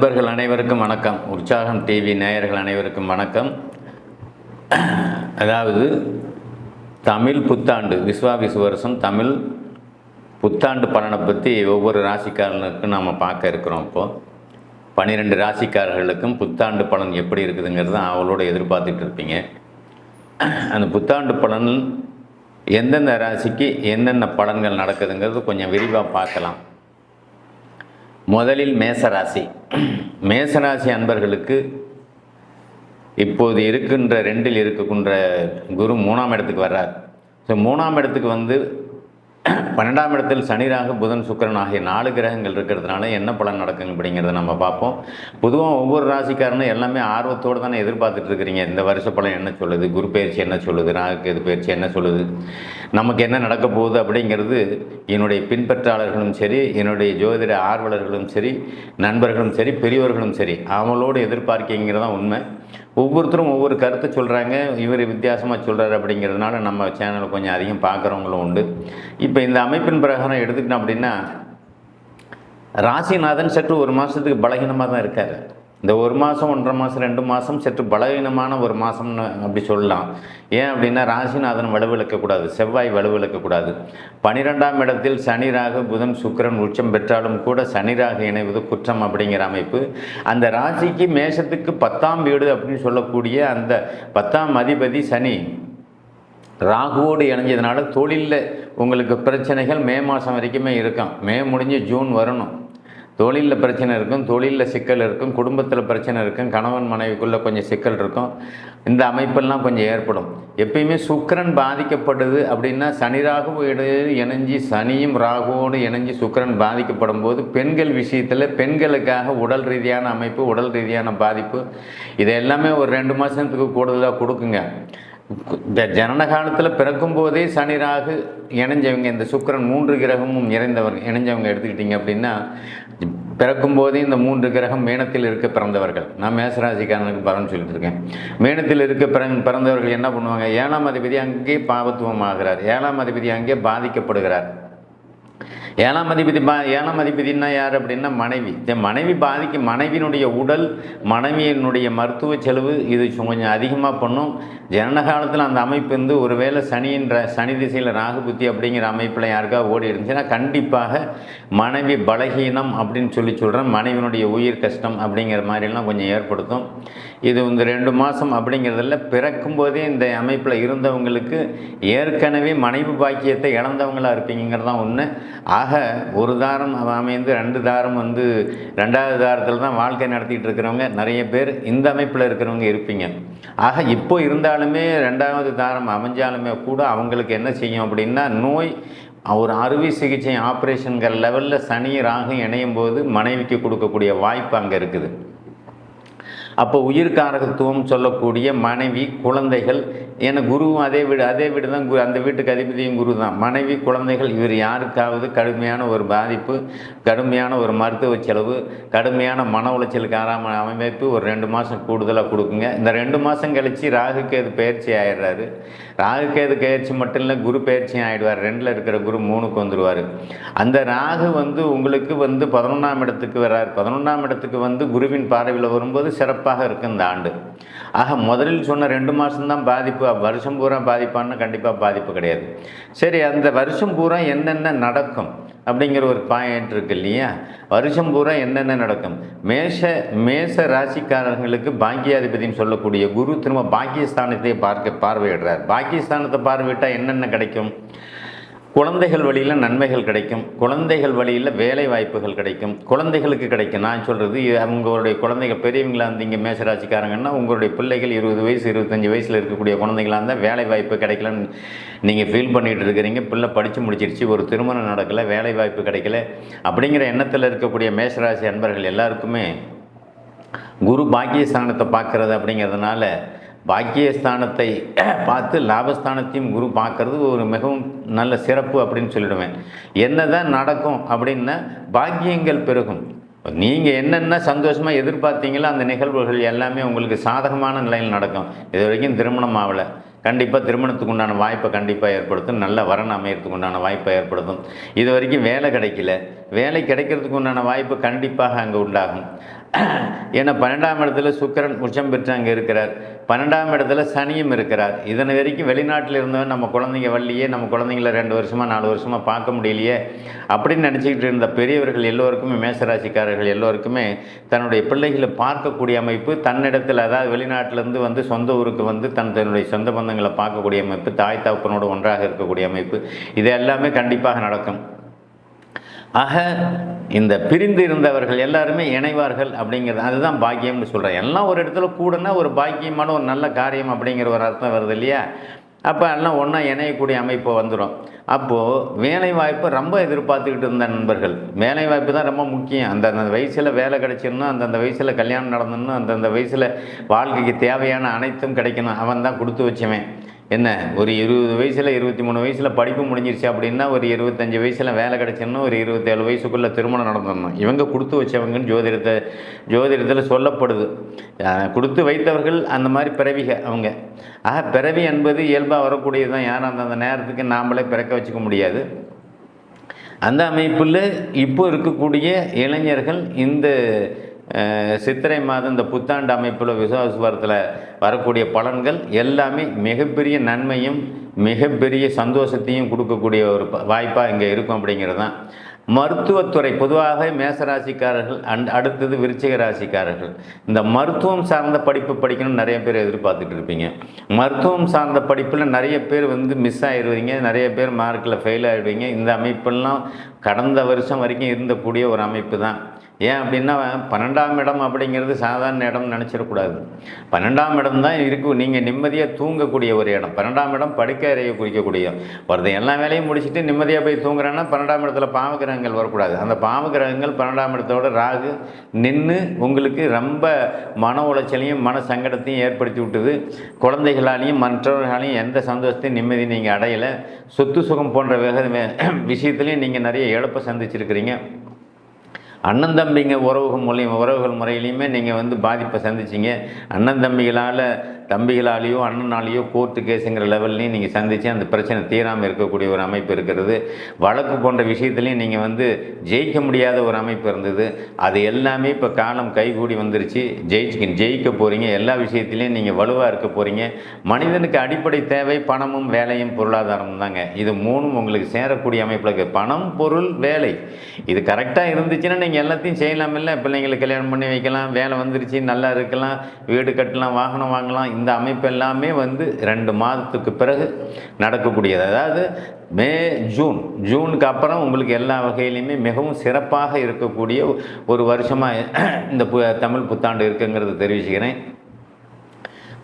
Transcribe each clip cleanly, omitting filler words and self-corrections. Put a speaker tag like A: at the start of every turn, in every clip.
A: நண்பர்கள் அனைவருக்கும் வணக்கம். உற்சாகம் டிவி நேயர்கள் அனைவருக்கும் வணக்கம். அதாவது தமிழ் புத்தாண்டு விஸ்வாவிசு வருஷம் தமிழ் புத்தாண்டு பலனை பற்றி ஒவ்வொரு ராசிக்காரனுக்கும் நாம் பார்க்க இருக்கிறோம். இப்போது 12 ராசிக்காரர்களுக்கும் புத்தாண்டு பலன் எப்படி இருக்குதுங்கிறத அவளோட எதிர்பார்த்துட்டு இருப்பீங்க. அந்த புத்தாண்டு பலன் எந்தெந்த ராசிக்கு என்னென்ன பலன்கள் நடக்குதுங்கிறது கொஞ்சம் விரிவாக பார்க்கலாம். முதலில் மேசராசி. மேசராசி அன்பர்களுக்கு இப்போது இருக்கின்ற 2இல் இருக்கின்ற குரு 3ஆம் இடத்துக்கு வர்றார். ஸோ 3ஆம் இடத்துக்கு வந்து 12ஆம் இடத்தில் சனி ராகு புதன் சுக்கிரன் ஆகிய 4 கிரகங்கள் இருக்கிறதுனால என்ன பலன் நடக்குங்க அப்படிங்கிறத நம்ம பார்ப்போம். பொதுவாக ஒவ்வொரு ராசிக்காரனும் எல்லாமே ஆர்வத்தோடு தானே எதிர்பார்த்துட்டு இருக்கிறீங்க. இந்த வருஷ பலன் என்ன சொல்லுது, குரு பயிற்சி என்ன சொல்லுது, ராகுகேது பயிற்சி என்ன சொல்லுது, நமக்கு என்ன நடக்க போகுது அப்படிங்கிறது என்னுடைய பின்பற்றாளர்களும் சரி, என்னுடைய ஜோதிட ஆர்வலர்களும் சரி, நண்பர்களும் சரி, பெரியவர்களும் சரி அவங்களோடு எதிர்பார்க்கிங்கிறதான் உண்மை. ஒவ்வொருத்தரும் ஒவ்வொரு கருத்தை சொல்கிறாங்க. இவர் வித்தியாசமாக சொல்கிறார் அப்படிங்கிறதுனால நம்ம சேனலை கொஞ்சம் அதிகம் பார்க்குறவங்களும் உண்டு. இப்போ இந்த அமைப்பின் பிரகாரம் எடுத்துக்கிட்டோம் அப்படின்னா ராசிநாதன் சற்று ஒரு மாதத்துக்கு பலகீனமாக தான் இருக்கார். இந்த 1 மாதம் 1.5 மாதம் 2 மாதம் சற்று பலவீனமான ஒரு மாதம்னு அப்படி சொல்லலாம். ஏன் அப்படின்னா ராசிநாதன் வலுவிழக்கக்கூடாது, செவ்வாய் வலுவிழக்கக்கூடாது. 12ஆம் இடத்தில் சனி ராகு புதன் சுக்கிரன் உச்சம் பெற்றாலும் கூட சனி ராகு இணைவது குற்றம் அப்படிங்கிற அமைப்பு. அந்த ராசிக்கு மேஷத்துக்கு 10ஆம் வீடு அப்படின்னு சொல்லக்கூடிய அந்த 10ஆம் அதிபதி சனி ராகுவோடு இணைஞ்சதுனால தொழிலில் உங்களுக்கு பிரச்சனைகள் மே மாதம் வரைக்குமே இருக்கும். மே முடிஞ்சு ஜூன் வரணும். தொழிலில் பிரச்சனை இருக்கும், தொழிலில் சிக்கல் இருக்கும், குடும்பத்தில் பிரச்சனை இருக்கும், கணவன் மனைவிக்குள்ளே கொஞ்சம் சிக்கல் இருக்கும். இந்த அமைப்பெல்லாம் கொஞ்சம் ஏற்படும். எப்பயுமே சுக்கிரன் பாதிக்கப்படுது அப்படின்னா சனி ராகு இணைஞ்சி சனியும் ராகுவோடு இணைஞ்சி சுக்கிரன் பாதிக்கப்படும் போது பெண்கள் விஷயத்தில் பெண்களுக்காக உடல் ரீதியான அமைப்பு, உடல் ரீதியான பாதிப்பு இதை எல்லாமே ஒரு 2 மாதத்துக்கு கூடுதலாக கொடுக்குங்க. இந்த ஜனன காலத்தில் பிறக்கும் போதே சனி ராகு இணைஞ்சவங்க, இந்த சுக்கிரன் 3 கிரகமும் இணைஞ்சவங்க எடுத்துக்கிட்டிங்க அப்படின்னா பிறக்கும் போதே இந்த 3 கிரகம் மேனத்தில் இருக்க பிறந்தவர்கள். நான் மேசராசிக்காரனுக்கு பலன் சொல்லிட்டு இருக்கேன். மேனத்தில் இருக்க பிறந்தவர்கள் என்ன பண்ணுவாங்க, 7ஆம் அதிபதி அங்கே பாவத்துவம் ஆகிறார், 7ஆம் அதிபதி அங்கே பாதிக்கப்படுகிறார். 7ஆம் அதிபதினா யார் அப்படின்னா மனைவி. மனைவியினுடைய உடல், மனைவியினுடைய மருத்துவ செலவு இது கொஞ்சம் அதிகமாக பண்ணும். ஜனன காலத்தில் அந்த அமைப்பு வந்து ஒருவேளை சனி திசையில் ராகு புத்தி அப்படிங்கிற அமைப்பில் யாருக்கா ஓடி இருந்துச்சுன்னா கண்டிப்பாக மனைவி பலகீனம் அப்படின்னு சொல்கிறேன். மனைவியினுடைய உயிர் கஷ்டம் அப்படிங்கிற மாதிரிலாம் கொஞ்சம் ஏற்படுத்தும். இது இந்த 2 மாதம் அப்படிங்கிறதில்ல, பிறக்கும் போதே இந்த அமைப்பில் இருந்தவங்களுக்கு ஏற்கனவே மனைவி பாக்கியத்தை இழந்தவங்களாக இருப்பீங்கிறதான் ஒன்று. ஆக ஒரு தாரம் அமைந்து 2 தாரம் வந்து 2வது தாரத்தில் தான் வாழ்க்கை நடத்திட்டு இருக்கிறவங்க நிறைய பேர் இந்த அமைப்பில் இருக்கிறவங்க இருப்பீங்க. ஆக இப்போ இருந்தாலுமே 2வது தாரம் அமைஞ்சாலுமே கூட அவங்களுக்கு என்ன செய்யும் அப்படின்னா நோய், ஒரு அறுவை சிகிச்சை ஆப்ரேஷன்கிற லெவலில் சனி ராகு இணையும் போது மனைவிக்கு கொடுக்கக்கூடிய வாய்ப்பு அங்கே இருக்குது. அப்போ உயிர்காரகத்துவம் சொல்லக்கூடிய மனைவி, குழந்தைகள், ஏன்னா குருவும் அதே வீடு தான் அந்த வீட்டுக்கு அதிபதியும் குரு தான். மனைவி, குழந்தைகள் இவர் யாருக்காவது கடுமையான ஒரு பாதிப்பு, கடுமையான ஒரு மருத்துவ செலவு, கடுமையான மன உளைச்சலுக்கு அமைப்பு ஒரு 2 மாதம் கூடுதலாக கொடுக்குங்க. இந்த 2 மாதம் கழித்து ராகுகேது பயிற்சி ஆகிடுறாரு. ராகுகேது பயிற்சி மட்டும் இல்லை, குரு பயிற்சியும் ஆகிடுவார். 2ல் இருக்கிற குரு 3க்கு வந்துடுவார். அந்த ராகு வந்து உங்களுக்கு வந்து 11ஆம் இடத்துக்கு வர்றார். 11ஆம் இடத்துக்கு வந்து குருவின் பார்வையில் வரும்போது சிறப்பாக இருக்குது இந்த ஆண்டு. ஆக முதலில் சொன்ன 2 மாதம்தான் பாதிப்பு. வருஷம் பூரா பாதிப்பான்னு கண்டிப்பாக பாதிப்பு கிடையாது. சரி, அந்த வருஷம் பூரா என்னென்ன நடக்கும் அப்படிங்கிற ஒரு பாயிண்ட் இருக்கு இல்லையா? வருஷம் பூரா என்னென்ன நடக்கும்? மேஷ ராசிக்காரர்களுக்கு பாக்கியாதிபதினு சொல்லக்கூடிய குரு திரும்ப பாக்கியஸ்தானத்தை பார்வையிடுறார். பாக்கியஸ்தானத்தை பார்வையிட்டால் என்னென்ன கிடைக்கும்? குழந்தைகள் வழியில் நன்மைகள் கிடைக்கும், குழந்தைகள் வழியில் வேலை வாய்ப்புகள் கிடைக்கும், குழந்தைகளுக்கு கிடைக்கும். நான் சொல்கிறது உங்களுடைய குழந்தைகள் பெரியவங்களாக இருந்து இங்கே மேசராசிக்காரங்கன்னா உங்களுடைய பிள்ளைகள் 20 வயசு 25 வயசில் இருக்கக்கூடிய குழந்தைகளாக இருந்தால் வேலை வாய்ப்பு கிடைக்கலன்னு நீங்கள் ஃபீல் பண்ணிகிட்டு இருக்கிறீங்க. பிள்ளை படித்து முடிச்சிருச்சு, ஒரு திருமணம் நடக்கலை, வேலை வாய்ப்பு கிடைக்கல அப்படிங்கிற எண்ணத்தில் இருக்கக்கூடிய மேசராசி அன்பர்கள் எல்லாருக்குமே குரு பாக்கியஸ்தானத்தை பார்க்குறது அப்படிங்கிறதுனால பாக்கியஸ்தானத்தை பார்த்து லாபஸ்தானத்தையும் குரு பார்க்கறது ஒரு மிகவும் நல்ல சிறப்பு அப்படின்னு சொல்லிடுவேன். என்ன தான் நடக்கும் அப்படின்னா பாக்கியங்கள் பெருகும். நீங்கள் என்னென்ன சந்தோஷமாக எதிர்பார்த்தீங்களோ அந்த நிகழ்வுகள் எல்லாமே உங்களுக்கு சாதகமான நிலையில் நடக்கும். இது வரைக்கும் திருமணம் ஆகலை, கண்டிப்பாக திருமணத்துக்கு உண்டான வாய்ப்பை கண்டிப்பாக ஏற்படுத்தும். நல்ல வரன் அமையறதுக்கு உண்டான வாய்ப்பை ஏற்படுத்தும். இது வரைக்கும் வேலை கிடைக்கல, வேலை கிடைக்கிறதுக்கு உண்டான வாய்ப்பு கண்டிப்பாக அங்கே உண்டாகும். ஏன்னா 12ஆம் இடத்துல சுக்கிரன் உச்சம் பெற்று அங்கே இருக்கிறார், 12ஆம் இடத்துல சனியும் இருக்கிறார். இதனை வரைக்கும் வெளிநாட்டில் இருந்தவன் நம்ம குழந்தைங்க வரலையே, நம்ம குழந்தைங்கள 2 வருஷமாக 4 வருஷமாக பார்க்க முடியலையே அப்படின்னு நினச்சிக்கிட்டு இருந்த பெரியவர்கள் எல்லோருக்குமே, மேசராசிக்காரர்கள் எல்லோருக்குமே தன்னுடைய பிள்ளைகளை பார்க்கக்கூடிய அமைப்பு, தன்னிடத்தில் அதாவது வெளிநாட்டிலேருந்து வந்து சொந்த ஊருக்கு வந்து தன்னுடைய சொந்த பந்தங்களை பார்க்கக்கூடிய அமைப்பு, தாய் தகப்பனோடு ஒன்றாக இருக்கக்கூடிய அமைப்பு, இது எல்லாமே கண்டிப்பாக நடக்கும். ஆக இந்த பிரிந்து இருந்தவர்கள் எல்லாருமே இணைவார்கள் அப்படிங்கிறது, அதுதான் பாக்கியம்னு சொல்கிறேன். எல்லாம் ஒரு இடத்துல கூடனா ஒரு பாக்கியமான ஒரு நல்ல காரியம் அப்படிங்கிற ஒரு அர்த்தம் வருது இல்லையா? அப்போ எல்லாம் ஒன்றா இணையக்கூடிய அமைப்பு வந்துடும். அப்போது வேலை வாய்ப்பை ரொம்ப எதிர்பார்த்துக்கிட்டு இருந்த நண்பர்கள், வேலை வாய்ப்பு தான் ரொம்ப முக்கியம். அந்தந்த வயசில் வேலை கிடைச்சிடணும், அந்தந்த வயசில் கல்யாணம் நடந்தணும், அந்தந்த வயசில் வாழ்க்கைக்கு தேவையான அனைத்தும் கிடைக்கணும். அவன் தான் கொடுத்து வச்சவன். என்ன ஒரு 20 வயசில் 23 வயசில் படிப்பு முடிஞ்சிருச்சு அப்படின்னா ஒரு 25 வயசில் வேலை கிடச்சிடணும், ஒரு 27 வயசுக்குள்ளே திருமணம் நடந்துடணும். இவங்க கொடுத்து வச்சவங்கன்னு ஜோதிடத்தில் சொல்லப்படுது. கொடுத்து வைத்தவர்கள் அந்த மாதிரி பிறவிக அவங்க. ஆக பிறவி என்பது இயல்பாக வரக்கூடியது தான். யாரும் அந்தந்த நேரத்துக்கு நாம்ளே பிறக்க வச்சுக்க முடியாது. அந்த அமைப்பில் இப்போ இருக்கக்கூடிய இளைஞர்கள் இந்த சித்திரை மாதம் இந்த புத்தாண்டு அமைப்பில் விசுவாசத்தில் வரக்கூடிய பலன்கள் எல்லாமே மிகப்பெரிய நன்மையும் மிகப்பெரிய சந்தோஷத்தையும் கொடுக்கக்கூடிய ஒரு வாய்ப்பாக இங்கே இருக்கும் அப்படிங்கிறது தான். மருத்துவத்துறை பொதுவாக மேசராசிக்காரர்கள் அடுத்தது விருச்சிக ராசிக்காரர்கள் இந்த மருத்துவம் சார்ந்த படிப்பு படிக்கணும்னு நிறைய பேர் எதிர்பார்த்துட்டு இருப்பீங்க. மருத்துவம் சார்ந்த படிப்பில் நிறைய பேர் வந்து மிஸ் ஆகிடுவீங்க, நிறைய பேர் மார்க்கில் ஃபெயில் ஆகிடுவீங்க. இந்த அமைப்பெல்லாம் கடந்த வருஷம் வரைக்கும் இருந்தக்கூடிய ஒரு அமைப்பு தான். ஏன் அப்படின்னா 12ஆம் இடம் அப்படிங்கிறது சாதாரண இடம்னு நினச்சிடக்கூடாது. 12ஆம் இடம் தான் இருக்கும் நீங்கள் நிம்மதியாக தூங்கக்கூடிய ஒரு இடம். 12ஆம் இடம் படுக்கை அறையை குறிக்கக்கூடிய ஒருத்தன் எல்லா வேலையும் முடிச்சுட்டு நிம்மதியாக போய் தூங்குறான்னா 12ஆம் இடத்துல பாவகிரகங்கள் வரக்கூடாது. அந்த பாவகிரகங்கள் 12ஆம் இடத்தோட ராகு நின்று உங்களுக்கு ரொம்ப மன உளைச்சலையும் மன சங்கடத்தையும் ஏற்படுத்தி விட்டுது. குழந்தைகளாலையும் மற்றவர்களாலையும் எந்த சந்தோஷத்தையும் நிம்மதி நீங்கள் அடையலை. சொத்து சுகம் போன்ற விஷயத்துலையும் நீங்கள் நிறைய இழப்பை சந்திச்சிருக்கிறீங்க. அண்ணன் தம்பிங்க உறவுகள் முறையிலையுமே நீங்கள் வந்து பாதிப்பை சந்திச்சிங்க. அண்ணன் தம்பிகளாலேயோ அண்ணனாலேயோ கோர்ட்டு கேஸுங்கிற லெவல்லையும் நீங்கள் சந்தித்து அந்த பிரச்சனை தீராமல் இருக்கக்கூடிய ஒரு அமைப்பு இருக்கிறது. வழக்கு போன்ற விஷயத்துலையும் நீங்கள் வந்து ஜெயிக்க முடியாத ஒரு அமைப்பு இருந்தது. அது எல்லாமே இப்போ காலம் கைகூடி வந்துருச்சு. ஜெயிக்க போகிறீங்க. எல்லா விஷயத்துலையும் நீங்கள் வலுவாக இருக்க போகிறீங்க. மனிதனுக்கு அடிப்படை தேவை பணமும் வேலையும் பொருளாதாரமும் தாங்க. இது மூணும் உங்களுக்கு சேரக்கூடிய அமைப்பில் இருக்குது. பணம், பொருள், வேலை இது கரெக்டாக இருந்துச்சுன்னா நீங்கள் எல்லாத்தையும் செய்யலாம். இல்லை பிள்ளைங்களுக்கு கல்யாணம் பண்ணி வைக்கலாம், வேலை வந்துருச்சு, நல்லா இருக்கலாம், வீடு கட்டலாம், வாகனம் வாங்கலாம். இந்த அமைப்பு எல்லாமே வந்து 2 மாதத்துக்கு பிறகு நடக்கக்கூடியது. அதாவது ஜூனுக்கு அப்புறம் உங்களுக்கு எல்லா வகையிலையுமே மிகவும் சிறப்பாக இருக்கக்கூடிய ஒரு வருஷமாக இந்த தமிழ் புத்தாண்டு இருக்குங்கிறத தெரிவிச்சுக்கிறேன்.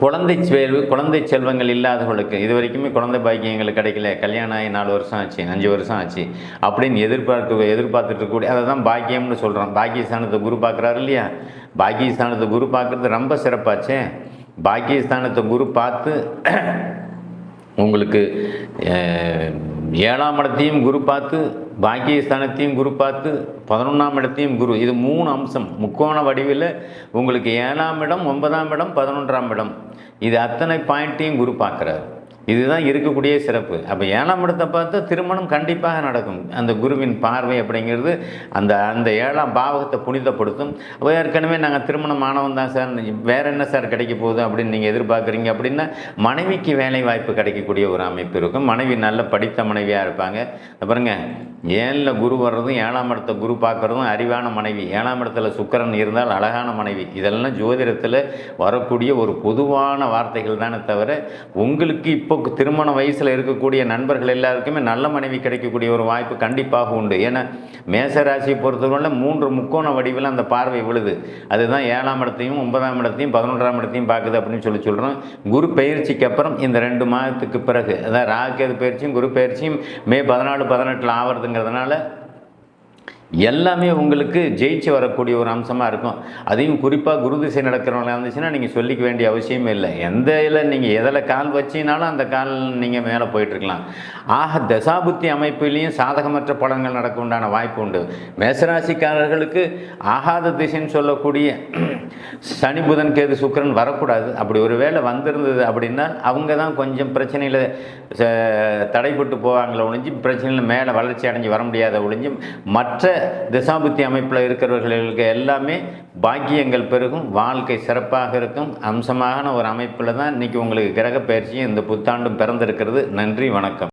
A: குழந்தை செல்வங்கள் இல்லாதவர்களுக்கு இது வரைக்குமே குழந்தை பாக்கியங்களுக்கு கிடைக்கல, கல்யாணம் ஆகி 4 வருஷம் ஆச்சு, 5 வருஷம் ஆச்சு அப்படின்னு எதிர்பார்த்துட்டு இருக்கக்கூடிய அதை தான் பாக்கியம்னு சொல்கிறோம். பாக்கியஸ்தானத்தை குரு பார்க்குறாரு இல்லையா? பாக்கியஸ்தானத்தை குரு பார்க்குறது ரொம்ப சிறப்பாச்சே. பாக்கியஸ்தானத்தை குரு பார்த்து உங்களுக்கு 7ஆம் இடத்தையும் குரு பார்த்து, பாக்கியஸ்தானத்தையும் குரு பார்த்து, 11ஆம் இடத்தையும் குரு, இது 3 அம்சம் முக்கோண வடிவில் உங்களுக்கு 7ஆம் இடம், 9ஆம் இடம், 11ஆம் இடம், இது அத்தனை பாயிண்ட்டையும் குரு பார்க்குறாரு. இதுதான் இருக்கக்கூடிய சிறப்பு. அப்போ 7ஆம் இடத்தை பார்த்தா திருமணம் கண்டிப்பாக நடக்கும். அந்த குருவின் பார்வை அப்படிங்கிறது அந்த 7ஆம் பாவகத்தை புனிதப்படுத்தும். ஏற்கனவே நாங்கள் திருமணம் ஆனவன் தான் சார், வேறு என்ன சார் கிடைக்க போகுது அப்படின்னு நீங்கள் எதிர்பார்க்குறீங்க அப்படின்னா மனைவிக்கு வேலை வாய்ப்பு கிடைக்கக்கூடிய ஒரு அமைப்பு இருக்கும். மனைவி நல்ல படித்த மனைவியாக இருப்பாங்க. பாருங்க, 7ல் குரு வர்றதும் 7ஆம் இடத்தை குரு பார்க்குறதும் அறிவான மனைவி, 7ஆம் இடத்துல சுக்கிரன் இருந்தால் அழகான மனைவி, இதெல்லாம் ஜோதிடத்தில் வரக்கூடிய ஒரு பொதுவான வார்த்தைகள் தானே தவிர உங்களுக்கு இப்போ திருமண வயசில் இருக்கக்கூடிய நண்பர்கள் எல்லாருக்குமே நல்ல மனைவி கிடைக்கக்கூடிய ஒரு வாய்ப்பு கண்டிப்பாக உண்டு. ஏன்னா மேசராசியை பொறுத்தவரை 3 முக்கோண வடிவில் அந்த பார்வை விழுது. அதுதான் 7ஆம் இடத்தையும் 9ஆம் இடத்தையும் 11ஆம் இடத்தையும் பார்க்குது அப்படின்னு சொல்கிறோம். குரு பயிற்சிக்கு அப்புறம் இந்த 2 மாதத்துக்கு பிறகு, அதான் ராகுகேது பயிற்சியும் குரு பயிற்சியும் மே 14, 18 ஆகிறதுங்கிறதுனால எல்லாமே உங்களுக்கு ஜெயிச்சு வரக்கூடிய ஒரு அம்சமாக இருக்கும். அதையும் குறிப்பாக குரு திசை நடக்கிறவங்களா இருந்துச்சுன்னா நீங்கள் சொல்லிக்க வேண்டிய அவசியமே இல்லை. நீங்கள் எதில் கால் வச்சினாலும் அந்த கால் நீங்கள் மேலே போயிட்டுருக்கலாம். ஆக தசாபுத்தி அமைப்பிலையும் சாதகமற்ற பலன்கள் நடக்க உண்டான வாய்ப்பு உண்டு. மேசராசிக்காரர்களுக்கு ஆகாத திசைன்னு சொல்லக்கூடிய சனி புதன் கேது சுக்கிரன் வரக்கூடாது. அப்படி ஒரு வேளை வந்திருந்தது அப்படின்னா அவங்க தான் கொஞ்சம் பிரச்சனையில் தடைப்பட்டு போவாங்களே ஒழிஞ்சு, பிரச்சனையில் மேலே வளர்ச்சி அடைஞ்சு வர முடியாத ஒழிஞ்சு, மற்ற திசாபுத்தி அமைப்பில் இருக்கிறவர்களுக்கு எல்லாமே பாக்கியங்கள் பெருகும், வாழ்க்கை சிறப்பாக இருக்கும். அம்சமான ஒரு அமைப்பில் தான் இன்றைக்கி உங்களுக்கு கிரக பயிற்சியும் இந்த புத்தாண்டும் பிறந்திருக்கிறது. நன்றி, வணக்கம்.